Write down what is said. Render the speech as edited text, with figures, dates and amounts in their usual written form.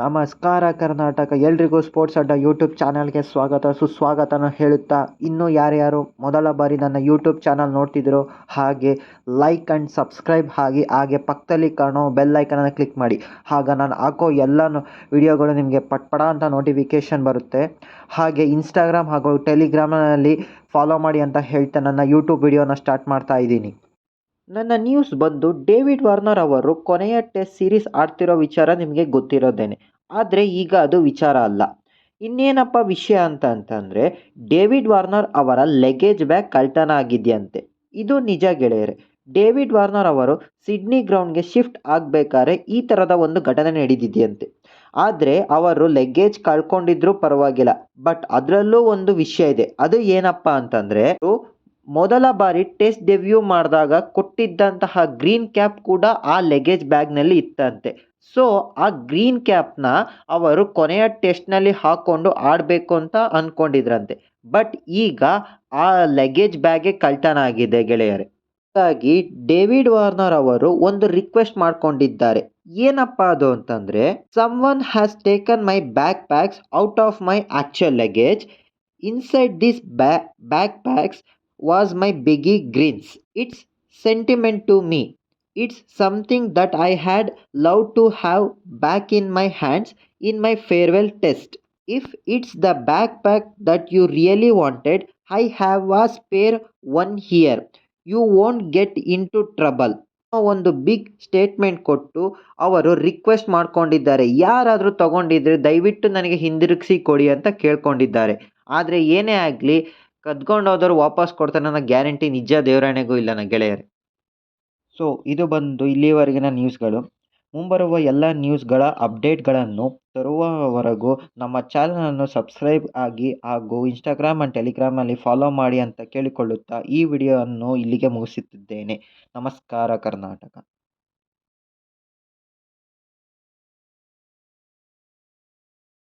ನಮಸ್ಕಾರ ಕರ್ನಾಟಕ, ಎಲ್ರಿಗೂ ಸ್ಪೋರ್ಟ್ಸ್ ಅಡ್ಡ ಯೂಟ್ಯೂಬ್ ಚಾನಲ್ಗೆ ಸ್ವಾಗತ ಸುಸ್ವಾಗತನ ಹೇಳುತ್ತಾ, ಇನ್ನೂ ಯಾರ್ಯಾರು ಮೊದಲ ಬಾರಿ ನನ್ನ ಯೂಟ್ಯೂಬ್ ಚಾನಲ್ ನೋಡ್ತಿದ್ದೀರೋ ಹಾಗೆ ಲೈಕ್ ಆ್ಯಂಡ್ ಸಬ್ಸ್ಕ್ರೈಬ್ ಹಾಗೆ ಪಕ್ಕದಲ್ಲಿ ಕಾಣೋ ಬೆಲ್ ಐಕನನ್ನು ಕ್ಲಿಕ್ ಮಾಡಿ. ಆಗ ನಾನು ಹಾಕೋ ಎಲ್ಲ ವಿಡಿಯೋಗಳು ನಿಮಗೆ ಪಟ್ಪಡ ಅಂತ ನೋಟಿಫಿಕೇಷನ್ ಬರುತ್ತೆ. ಹಾಗೆ ಇನ್ಸ್ಟಾಗ್ರಾಮ್ ಹಾಗೂ ಟೆಲಿಗ್ರಾಮ್ನಲ್ಲಿ ಫಾಲೋ ಮಾಡಿ ಅಂತ ಹೇಳ್ತಾ ನನ್ನ ಯೂಟ್ಯೂಬ್ ವಿಡಿಯೋನ ಸ್ಟಾರ್ಟ್ ಮಾಡ್ತಾ ಇದ್ದೀನಿ. ನನ್ನ ನ್ಯೂಸ್ ಬಂದು ಡೇವಿಡ್ ವಾರ್ನರ್ ಅವರು ಕೊನೆಯ ಟೆಸ್ಟ್ ಸೀರೀಸ್ ಆಡ್ತಿರೋ ವಿಚಾರ ನಿಮಗೆ ಗೊತ್ತಿರೋದೇನೆ. ಆದರೆ ಈಗ ಅದು ವಿಚಾರ ಅಲ್ಲ. ಇನ್ನೇನಪ್ಪ ವಿಷಯ ಅಂತಂದರೆ ಡೇವಿಡ್ ವಾರ್ನರ್ ಅವರ ಲಗೇಜ್ ಬ್ಯಾಗ್ ಕಳ್ತನ ಆಗಿದೆಯಂತೆ. ಇದು ನಿಜ ಗೆಳೆಯರೆ. ಡೇವಿಡ್ ವಾರ್ನರ್ ಅವರು ಸಿಡ್ನಿ ಗ್ರೌಂಡ್ಗೆ ಶಿಫ್ಟ್ ಆಗಬೇಕಾದ್ರೆ ಈ ಥರದ ಒಂದು ಘಟನೆ ನಡೆದಿದೆಯಂತೆ. ಆದರೆ ಅವರು ಲಗೇಜ್ ಕಳ್ಕೊಂಡಿದ್ರೂ ಪರವಾಗಿಲ್ಲ, ಬಟ್ ಅದರಲ್ಲೂ ಒಂದು ವಿಷಯ ಇದೆ. ಅದು ಏನಪ್ಪ ಅಂತಂದರೆ, ಮೊದಲ ಬಾರಿ ಟೆಸ್ಟ್ ಡೆಬ್ಯೂ ಮಾಡಿದಾಗ ಕೊಟ್ಟಿದ್ದಂತಹ ಗ್ರೀನ್ ಕ್ಯಾಪ್ ಕೂಡ ಆ ಲಗೇಜ್ ಬ್ಯಾಗ್ನಲ್ಲಿ ಇತ್ತಂತೆ. ಸೊ ಆ ಗ್ರೀನ್ ಕ್ಯಾಪ್ನ ಅವರು ಕೊನೆಯ ಟೆಸ್ಟ್ನಲ್ಲಿ ಹಾಕ್ಕೊಂಡು ಆಡಬೇಕು ಅಂತ ಅಂದ್ಕೊಂಡಿದ್ರಂತೆ. ಬಟ್ ಈಗ ಆ ಲಗೇಜ್ ಬ್ಯಾಗೇ ಕಳ್ತನ ಆಗಿದೆ ಗೆಳೆಯರೆ. ಹಾಗಾಗಿ ಡೇವಿಡ್ ವಾರ್ನರ್ ಅವರು ಒಂದು ರಿಕ್ವೆಸ್ಟ್ ಮಾಡ್ಕೊಂಡಿದ್ದಾರೆ. ಏನಪ್ಪ ಅದು ಅಂತಂದರೆ, someone has taken my backpacks out of my actual luggage. Inside this backpacks was my biggie greens. It's sentiment to me. It's something that I had loved to have back in my hands in my farewell test. If it's the backpack that you really wanted, I have a spare one here. You won't get into trouble. ಒಂದು big statement ಕೊಟ್ಟು ಅವರು request ಮಾಡ್ಕೊಂಡಿದ್ದಾರೆ. ಯಾರಾದರೂ ತಗೊಂಡಿದ್ರೆ ದಯವಿಟ್ಟು ನನಗೆ ಹಿಂದಿರುಗಿಸಿ ಕೊಡಿ ಅಂತ ಕೇಳ್ಕೊಂಡಿದ್ದಾರೆ. ಆದರೆ ಏನೇ ಆಗಲಿ, ಕದ್ಕೊಂಡು ಹೋದವರು ವಾಪಸ್ ಕೊಡ್ತಾನೆ ಅನ್ನೋ ಗ್ಯಾರಂಟಿ ನಿಜ ದೇವರಾಣೆಗೂ ಇಲ್ಲ ನನ್ನ ಗೆಳೆಯರೆ. ಸೊ ಇದು ಬಂದು ಇಲ್ಲಿವರೆಗಿನ ನ್ಯೂಸ್ಗಳು. ಮುಂಬರುವ ಎಲ್ಲ ನ್ಯೂಸ್ಗಳ ಅಪ್ಡೇಟ್ಗಳನ್ನು ತರುವವರೆಗೂ ನಮ್ಮ ಚಾನಲನ್ನು ಸಬ್ಸ್ಕ್ರೈಬ್ ಆಗಿ ಹಾಗೂ ಇನ್ಸ್ಟಾಗ್ರಾಮ್ ಆ್ಯಂಡ್ ಟೆಲಿಗ್ರಾಮಲ್ಲಿ ಫಾಲೋ ಮಾಡಿ ಅಂತ ಕೇಳಿಕೊಳ್ಳುತ್ತಾ ಈ ವಿಡಿಯೋವನ್ನು ಇಲ್ಲಿಗೆ ಮುಗಿಸುತ್ತಿದ್ದೇನೆ. ನಮಸ್ಕಾರ ಕರ್ನಾಟಕ.